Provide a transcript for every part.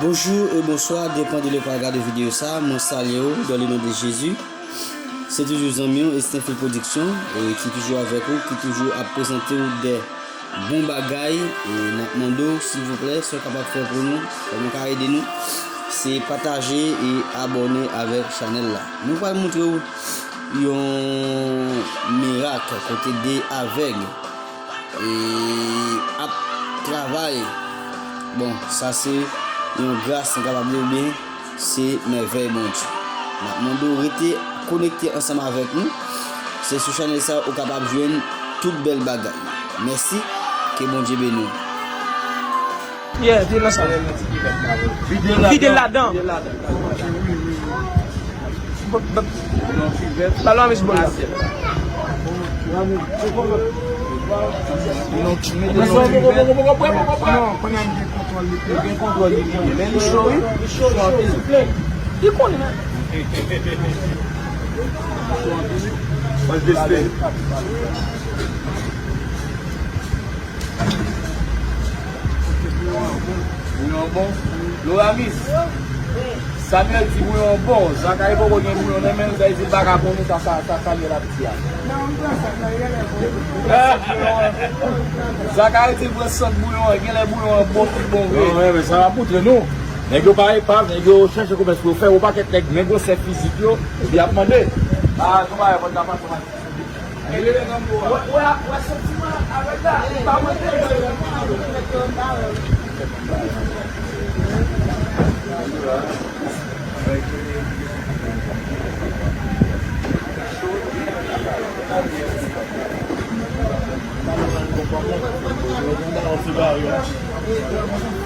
Bonjour et bonsoir, dépend de l'époque de vidéo ça. Mon salut dans le nom de Jésus. C'est toujours Zamion et Stenfil Production qui est toujours avec vous, qui est toujours à présenter des bons bagailles. Et notre demande, s'il vous plaît, ce qu'on va faire pour nous, pour nous aider nous, c'est partager et abonner avec la chaîne là. Nous allons montrer un miracle côté des aveugles et à travail. Bon, ça c'est une grâce capable de bien, c'est merveille mon Dieu. Nous rester connecté ensemble avec nous. C'est sur chaîne ça au capable de joindre toute belle bagaille. Merci, que bon Dieu bénisse. Yeah, dis-le ça. Vidéo là-dedans. Ballon mis bon là. Non, Loramis, Samuel dit bouillon bon, Zachary pas bien bouillon, même vous avez dit bagarre pour nous, ça Samuel la petite. Zachary dit pour son bouillon, il y a les bouillons bon tout bon. Oui, mais ça va poutre nous. Nèg yo pareil pas, nèg yo cherche comment est-ce faire, ou pas que nèg yo c'est physique yo, il a demandé. Ah, tu vas pas ta pas. Il est comme ouais, sentiment avec ça, pas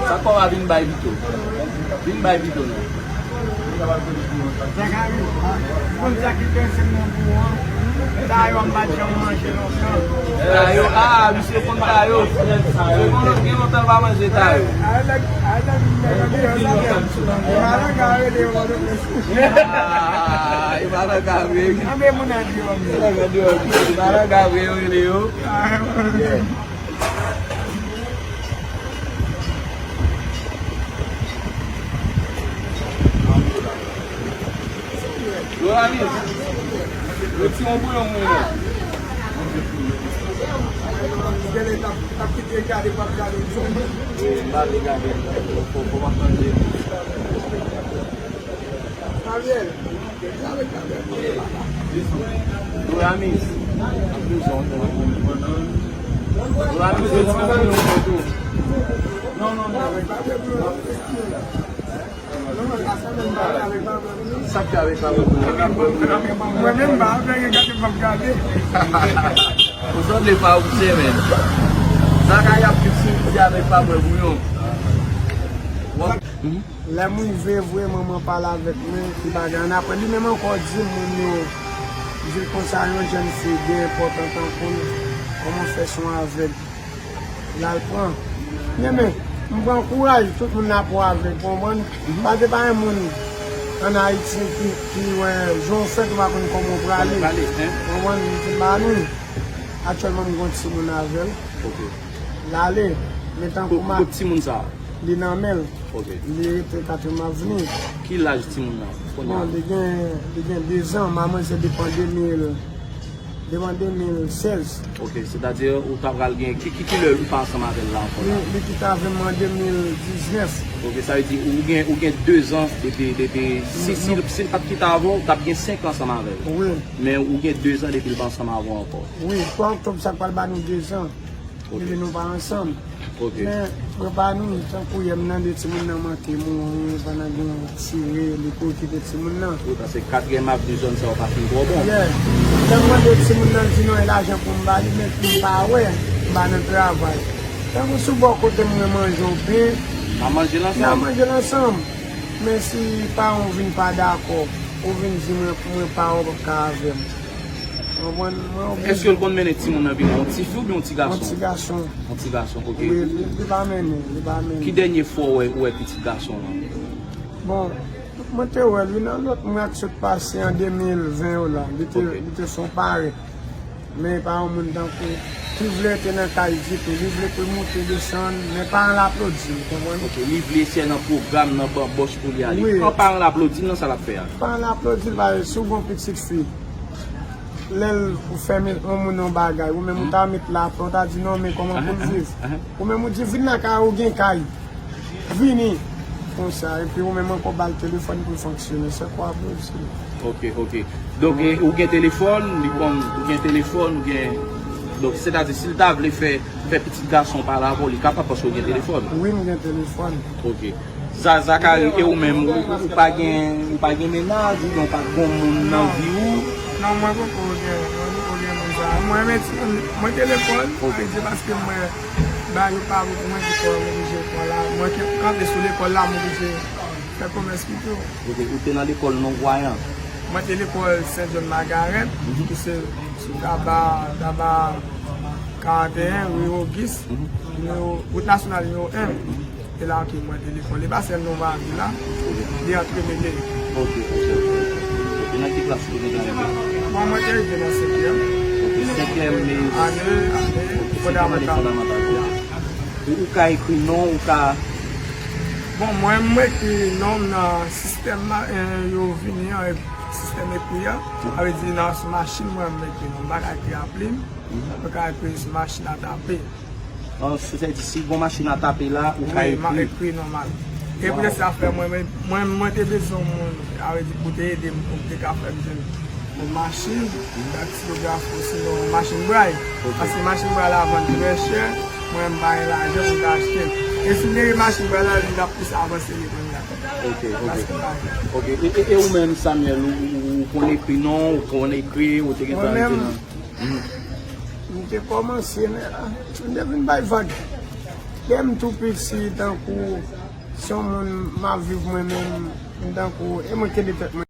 ça va venir by vito. Venir by vito. Ah, monsieur Fontayo. Quem não vai manger tayo? Ah, ibara gawe. Ame muna dio. Ibara gawe yo. Loramis, eu tinha um bouillon Loramis, sabe que avec la moi-même pas avec regarder vous autres les pas vous savez même ça quand il y a petit avec pas bouillon la moi veut vraiment parler avec moi qui bagarre après lui même encore dire mon je conseille aux jeunes filles bien important pour nous comment faire son avec l'alpin mais je prends courage tout le monde a pour avec comprendre parce que pas un monde en Haïti qui j'en fait va comment pour aller comprendre actuellement je continue avec l'aller mettant pour ma petit monde ça l'inamel OK il était 4 mois venu qui l'âge petit monde là bon il y a 2 ans maman c'est depuis 2016. OK, c'est-à-dire où tu as gagné qui le pas ensemble avec là encore. Oui, qui t'a vraiment 2019. OK, ça veut dire ou gain 2 ans depuis si pas qui t'a avant, tu as bien 5 ans ensemble avec. Oui. Mais ou gain 2 ans depuis le pas ensemble avant encore. Oui, pour octobre ça parle pas nous 2 ans. OK. Et nous pas ensemble. OK. Mais pas nous tant pour y amener des petits monde dans manquer mon pendant tirer les côtés des petits monde là. C'est 4e avenue zone ça pas fin gros bon. Tellement de petits monde là sinon l'argent pour me baler mais pas ouais, pas dans travail. Tant que sous bon côté moi manger bien, à manger ensemble. Mais si pas on vient pas d'accord, on vient dire moi pas au avec. Est-ce que le compte mène petit mon avis un petit fille ou bien un petit garçon? Un petit garçon. OK. Oui, il va mener. Qui dernière fois ouais petit garçon là? Bon, moi te ouais, lui dans l'autre mois qui s'est passé en 2020 là, il était son pari. Mais pas un monde dans ki vle te nan kajit, li vle pou monte desan, men pa an l'aplodi, komon? Ok, li vle se nan program nan bambos pou li ali. Oui. Quand par l'aplodi, nan sa la fe a? Pa an l'aplodi, ba sou bon pitik fi. Lèl ou fè met moun nan bagay, ou men mou ta met la, pou ta di non men koman pou viv. Ou men mou di vin nan ka ou gen kay. Vini. Kon sa, e pi ou men mou ko bal telefon pou fonksyone. Se kwa pou si. Ok. Donc, ou gen telefon, ou gen... Donc, c'est-à-dire, si l'ta vle fè petit garçon par la vol, li kapap pas ou gen telefon? Oui, mou gen telefon. Ok. Zakari, e ou men, ou pa gen menaj, ou pa gen moun nan vi ou? Non, mwen pou gen moun sa. Mwen telefon, mwen di paske mwen ba yo pa pou mwen di kon mwen di kon la. Mwen kante sou l'ekol la mwen di fè kon mwen skito. Ok, ou te nan l'ekol non voyan? Mwen te l'ekol Saint-John-Margaret, ki se sou daba 41, numéro 10, route nationale numéro 1. E la ki mwen te l'ekol. Le basen non va vi la, li entre mene. Ok. Nan ki klas pou gen ane? Mwen te gen nan 5e. 5e, men... Ane, fondamental. Ou ka ekri non, ou ka... Bon, mwen ekri non nan sistem yo vini an, sistem ekri ya. Ave di nan sou machin mwen ekri non. Bak ekri aplim, bak ekri sou machin a tape. Se di si bon machin a tape la, ou ka ekri? Mwen ekri normal. E pou de sa fè mwen te bezon moun, ave di pou te ede moun te ka fè mwen machin, daktilograf osi nou machin bray. Asi machin bray la avan di mwen chè, mwen baye la aje pou ka achete. E si nere machin bray la, li da pou sa avanse li kon la. Ok. E ou men Samuel, ou kon ekri non, ou kon ekri, ou te gen tan ekri nan? Mwen te komanse, mwen devin bay vag. Dem tou pik si tankou, si yon moun ma viv mwen men, tankou, e mwen ke de tet mwen.